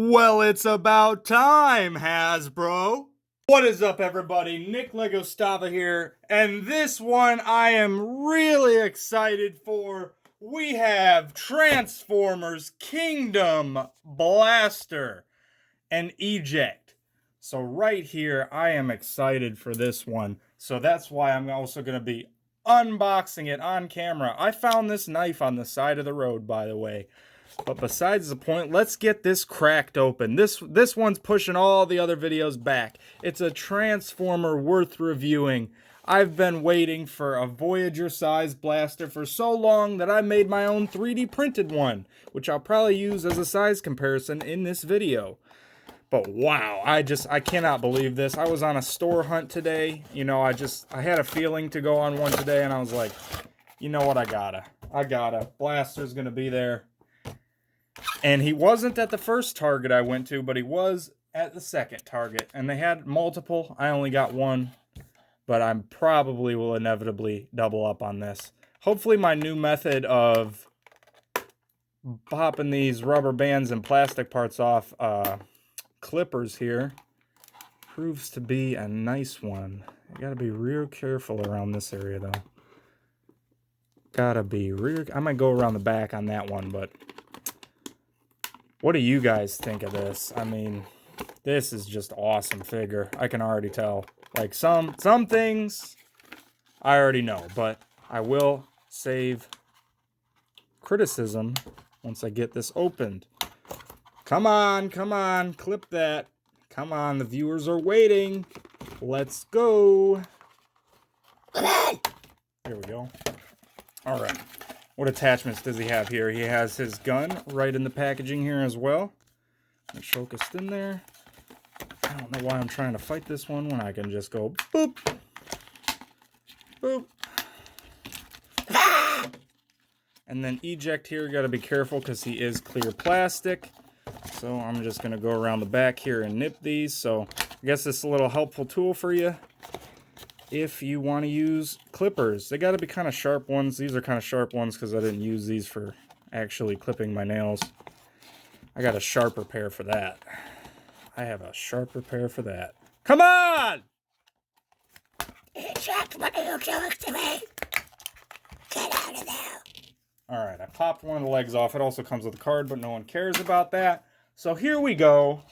Well, it's about time, Hasbro. What is up, everybody? Nicklegostava here, and this one I am really excited for. We have Transformers Kingdom Blaster and Eject. So right here, I am excited for this one. So that's why I'm also going to be unboxing it on camera. I found this knife on the side of the road, by the way. But besides the point, let's get this cracked open. This one's pushing all the other videos back. It's a Transformer worth reviewing. I've been waiting for a Voyager size blaster for so long that I made my own 3D printed one, which I'll probably use as a size comparison in this video. But wow, I cannot believe this. I was on a store hunt today. You know, I had a feeling to go on one today, and I was like, you know what, I gotta. Blaster's gonna be there. And he wasn't at the first Target I went to, but he was at the second Target. And they had multiple. I only got one. But I probably will inevitably double up on this. Hopefully my new method of popping these rubber bands and plastic parts off clippers here proves to be a nice one. You gotta be real careful around this area, though. I might go around the back on that one, but... what do you guys think of this? I mean, this is just awesome figure. I can already tell. Like, some things I already know, but I will save criticism once I get this opened. Come on, clip that. Come on, the viewers are waiting. Let's go. There we go. All right. What attachments does he have here? He has his gun right in the packaging here as well. Focused in there. I don't know why I'm trying to fight this one when I can just go boop, boop. And then Eject here, you got to be careful because he is clear plastic. So I'm just going to go around the back here and nip these. So I guess this is a little helpful tool for you if you want to use clippers. They got to be kind of sharp ones. These are kind of sharp ones because I didn't use these for actually clipping my nails. I got a sharper pair for that. I have a sharper pair for that. Come on! Eject, what are you doing to me? Get out of there. Alright, I popped one of the legs off. It also comes with a card, but no one cares about that. So here we go.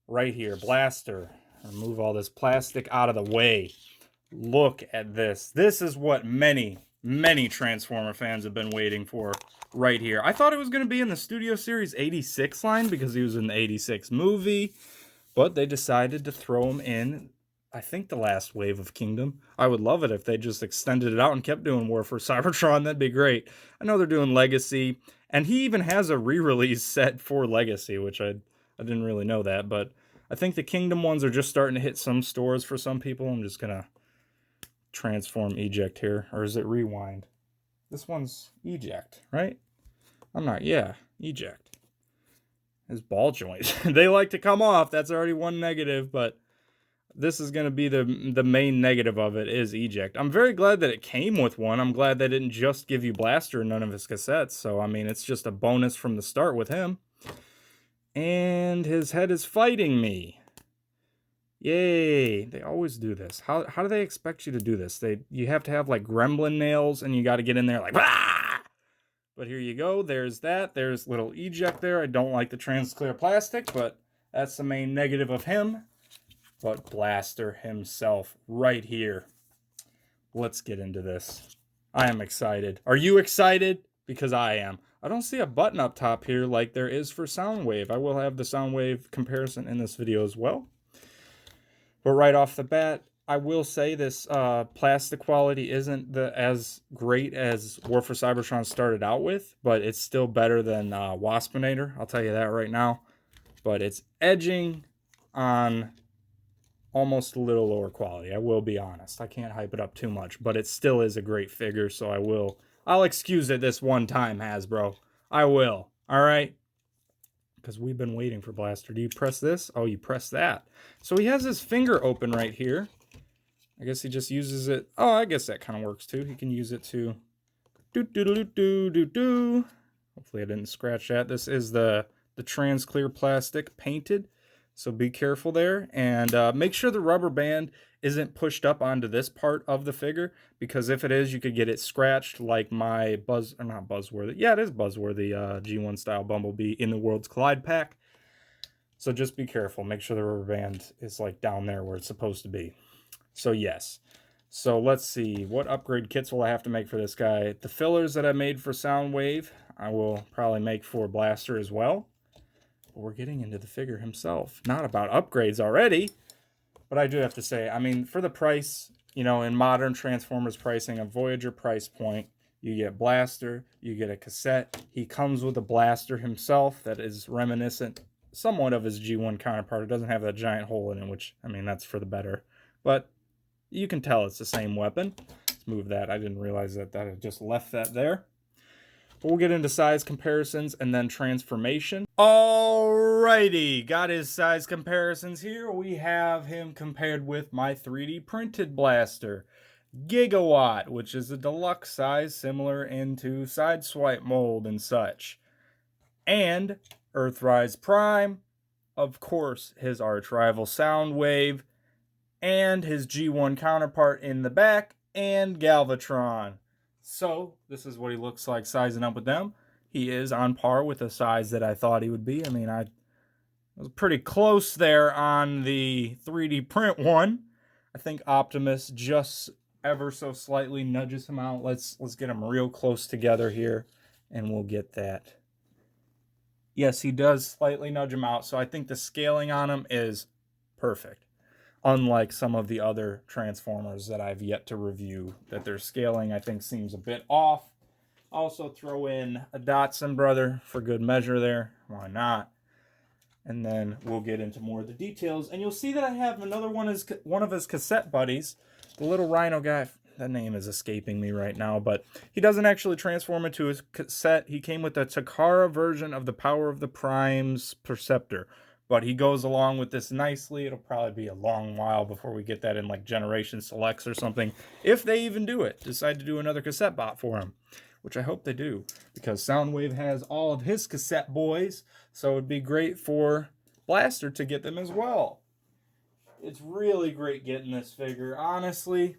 Right here, blaster. Remove all this plastic out of the way. Look at this. This is what many Transformer fans have been waiting for right here. I thought it was going to be in the Studio Series 86 line because he was in the 86 movie, but they decided to throw him in, I think, the last wave of Kingdom. I would love it if they just extended it out and kept doing War for Cybertron. That'd be great. I know they're doing Legacy, and he even has a re-release set for Legacy, which I didn't really know that, but I think the Kingdom ones are just starting to hit some stores for some people. I'm just going to transform Eject here. Or is it Rewind? This one's Eject, right? I'm not, yeah, Eject. His ball joints. They like to come off. That's already one negative, but this is going to be the main negative of it is Eject. I'm very glad that it came with one. I'm glad they didn't just give you Blaster and none of his cassettes. So, I mean, it's just a bonus from the start with him. And his head is fighting me. Yay. They always do this. How do they expect you to do this? You have to have like gremlin nails and you got to get in there like, ah! But here you go. There's that. There's little Eject there. I don't like the transclear plastic, but that's the main negative of him. But Blaster himself right here. Let's get into this. I am excited. Are you excited? Because I am. I don't see a button up top here like there is for Soundwave. I will have the Soundwave comparison in this video as well. But right off the bat, I will say this plastic quality isn't as great as War for Cybertron started out with, but it's still better than Waspinator. I'll tell you that right now. But it's edging on almost a little lower quality. I will be honest. I can't hype it up too much, but it still is a great figure, so I'll excuse it this one time, Hasbro. I will. All right? Because we've been waiting for Blaster. Do you press this? Oh, you press that. So he has his finger open right here. I guess he just uses it. Oh, I guess that kind of works too. He can use it to do. Hopefully I didn't scratch that. This is the the trans clear plastic painted, so be careful there. And make sure the rubber band isn't pushed up onto this part of the figure, because if it is, you could get it scratched like my it is Buzzworthy G1 style Bumblebee in the Worlds Collide pack. So just be careful. Make sure the rubber band is like down there where it's supposed to be. So yes. So let's see. What upgrade kits will I have to make for this guy? The fillers that I made for Soundwave, I will probably make for Blaster as well. But we're getting into the figure himself. Not about upgrades already. But I do have to say, I mean, for the price, you know, in modern Transformers pricing, a Voyager price point, you get Blaster, you get a cassette. He comes with a Blaster himself that is reminiscent somewhat of his G1 counterpart. It doesn't have that giant hole in it, which, I mean, that's for the better. But you can tell it's the same weapon. Let's move that. I didn't realize that I just left that there. But we'll get into size comparisons and then transformation. Alrighty, got his size comparisons here. We have him compared with my 3D printed blaster, Gigawat, which is a deluxe size similar into Sideswipe mold and such. And Earthrise Prime, of course, his arch rival Soundwave, and his G1 counterpart in the back, and Galvitron. So, this is what he looks like sizing up with them. He is on par with the size that I thought he would be. I mean, I was pretty close there on the 3D print one. I think Optimus just ever so slightly nudges him out. Let's get them real close together here, and we'll get that. Yes, he does slightly nudge him out, so I think the scaling on him is perfect. Unlike some of the other Transformers that I've yet to review, that their scaling, I think, seems a bit off. Also throw in a Dotson brother for good measure there. Why not? And then we'll get into more of the details. And you'll see that I have another one of his cassette buddies, the little Rhino guy. That name is escaping me right now, but he doesn't actually transform into his cassette. He came with a Takara version of the Power of the Primes Perceptor. But he goes along with this nicely. It'll probably be a long while before we get that in like Generation Selects or something. If they even do it. Decide to do another cassette bot for him. Which I hope they do. Because Soundwave has all of his cassette boys. So it'd be great for Blaster to get them as well. It's really great getting this figure. Honestly,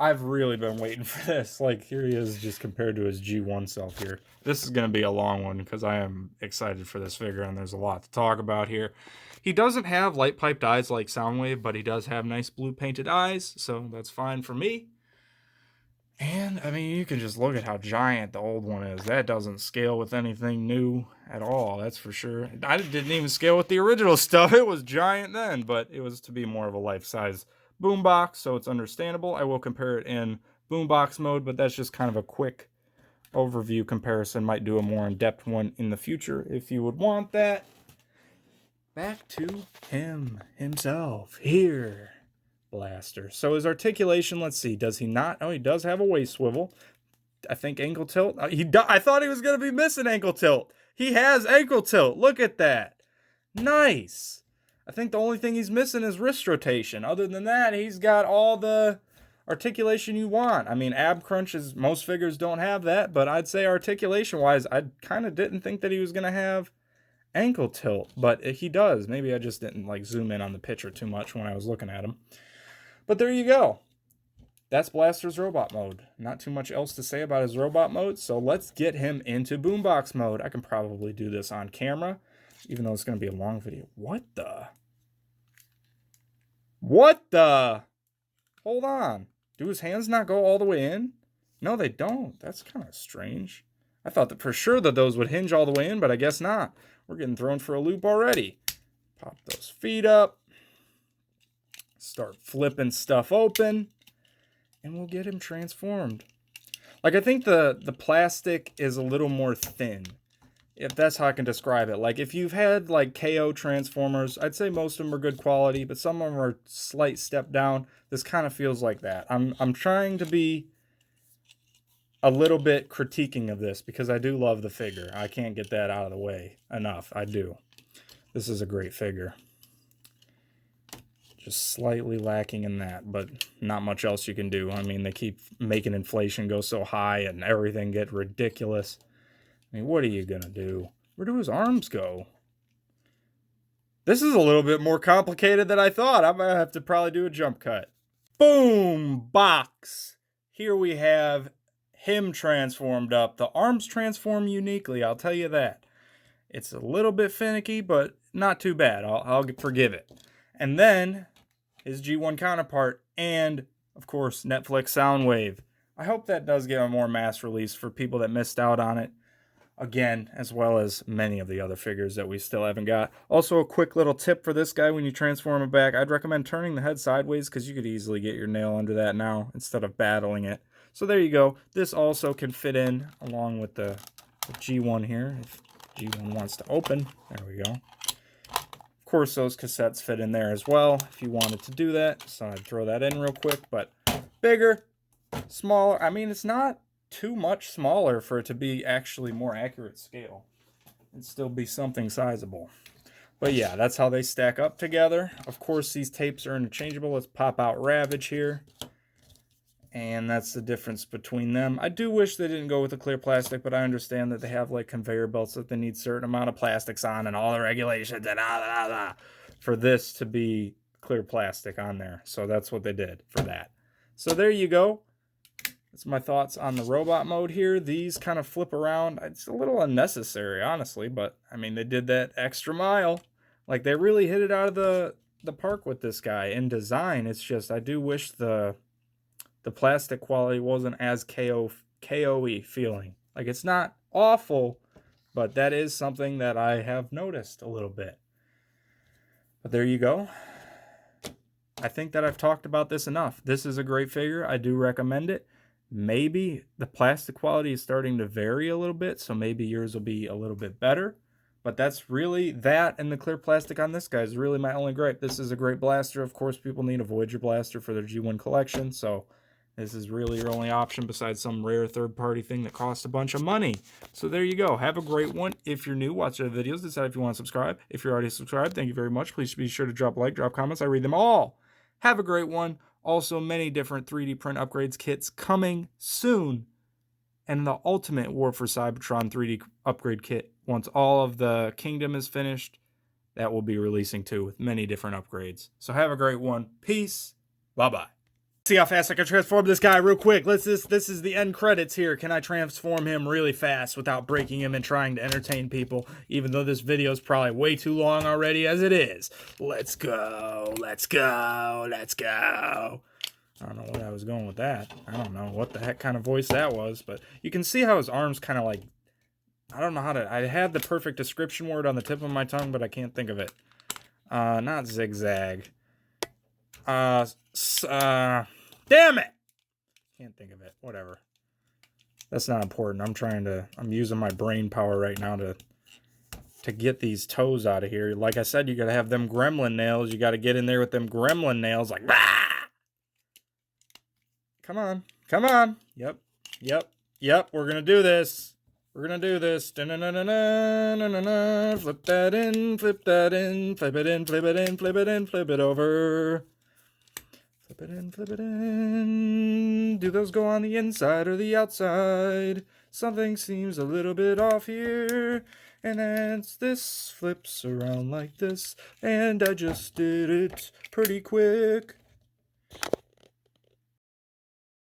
I've really been waiting for this. Like, here he is just compared to his G1 self here. This is going to be a long one because I am excited for this figure and there's a lot to talk about here. He doesn't have light piped eyes like Soundwave, but he does have nice blue painted eyes, so that's fine for me. And, I mean, you can just look at how giant the old one is. That doesn't scale with anything new at all, that's for sure. I didn't even scale with the original stuff. It was giant then, but it was to be more of a life-size Boombox, so it's understandable. I will compare it in Boombox mode, but that's just kind of a quick overview comparison. Might do a more in-depth one in the future if you would want that. Back to himself here, Blaster. So his articulation, let's see, does he not? Oh, he does have a waist swivel. I think ankle tilt. I thought he was going to be missing ankle tilt. He has ankle tilt. Look at that. Nice. I think the only thing he's missing is wrist rotation. Other than that, he's got all the articulation you want. I mean, ab crunches, most figures don't have that, but I'd say articulation-wise, I kind of didn't think that he was going to have ankle tilt, but he does. Maybe I just didn't like zoom in on the picture too much when I was looking at him. But there you go. That's Blaster's robot mode. Not too much else to say about his robot mode, so let's get him into Boombox mode. I can probably do this on camera, even though it's going to be a long video. What the? Hold on. Do his hands not go all the way in? No, they don't. That's kind of strange. I thought that for sure that those would hinge all the way in, but I guess not. We're getting thrown for a loop already. Pop those feet up. Start flipping stuff open. And we'll get him transformed. Like, I think the plastic is a little more thin, if that's how I can describe it. Like, if you've had, like, KO Transformers, I'd say most of them are good quality, but some of them are slight step down. This kind of feels like that. I'm trying to be a little bit critiquing of this, because I do love the figure. I can't get that out of the way enough. I do. This is a great figure. Just slightly lacking in that, but not much else you can do. I mean, they keep making inflation go so high and everything get ridiculous. I mean, what are you going to do? Where do his arms go? This is a little bit more complicated than I thought. I'm going to have to probably do a jump cut. Boombox. Here we have him transformed up. The arms transform uniquely, I'll tell you that. It's a little bit finicky, but not too bad. I'll forgive it. And then his G1 counterpart and, of course, Netflix Soundwave. I hope that does get a more mass release for people that missed out on it. Again, as well as many of the other figures that we still haven't got. Also, a quick little tip for this guy when you transform him back. I'd recommend turning the head sideways because you could easily get your nail under that now instead of battling it. So there you go. This also can fit in along with the G1 here. If G1 wants to open, there we go. Of course, those cassettes fit in there as well if you wanted to do that. So I'd throw that in real quick, but bigger, smaller. I mean, it's not too much smaller for it to be actually more accurate scale. It'd still be something sizable. But yeah, that's how they stack up together. Of course, these tapes are interchangeable. Let's pop out Ravage here. And that's the difference between them. I do wish they didn't go with the clear plastic, but I understand that they have like conveyor belts that they need a certain amount of plastics on and all the regulations and for this to be clear plastic on there. So that's what they did for that. So there you go. That's my thoughts on the robot mode here. These kind of flip around. It's a little unnecessary, honestly, but I mean, they did that extra mile. Like, they really hit it out of the park with this guy in design. It's just, I do wish the plastic quality wasn't as KO-y feeling. Like, it's not awful, but that is something that I have noticed a little bit. But there you go. I think that I've talked about this enough. This is a great figure. I do recommend it. Maybe the plastic quality is starting to vary a little bit, so maybe yours will be a little bit better. But that's really that, and the clear plastic on this guy is really my only gripe. This is a great blaster. Of course, people need a Voyager blaster for their G1 collection, so this is really your only option besides some rare third-party thing that costs a bunch of money. So there you go. Have a great one. If you're new, watch the videos. Decide if you want to subscribe. If you're already subscribed, thank you very much. Please be sure to drop a like, drop comments. I read them all. Have a great one. Also, many different 3D print upgrades kits coming soon. And the ultimate War for Cybertron 3D upgrade kit, once all of the Kingdom is finished, that will be releasing too with many different upgrades. So have a great one. Peace. Bye-bye. See how fast I can transform this guy real quick. This is the end credits here. Can I transform him really fast without breaking him and trying to entertain people? Even though this video is probably way too long already as it is. Let's go. Let's go. Let's go. I don't know where I was going with that. I don't know what the heck kind of voice that was. But you can see how his arms kind of like... I don't know how to... I had the perfect description word on the tip of my tongue, but I can't think of it. Not zigzag. Damn it! Can't think of it. Whatever. That's not important. I'm using my brain power right now to get these toes out of here. Like I said, you gotta have them gremlin nails. You gotta get in there with them gremlin nails like, rah! Come on. Come on. Yep. Yep. Yep. We're gonna do this. We're gonna do this. Da-na-na-na-na-na-na-na. Flip that in, flip that in, flip it in, flip it in, flip it in, flip it over. Flip it in, flip it in. Do those go on the inside or the outside? Something seems a little bit off here. And as this flips around like this, and I just did it pretty quick.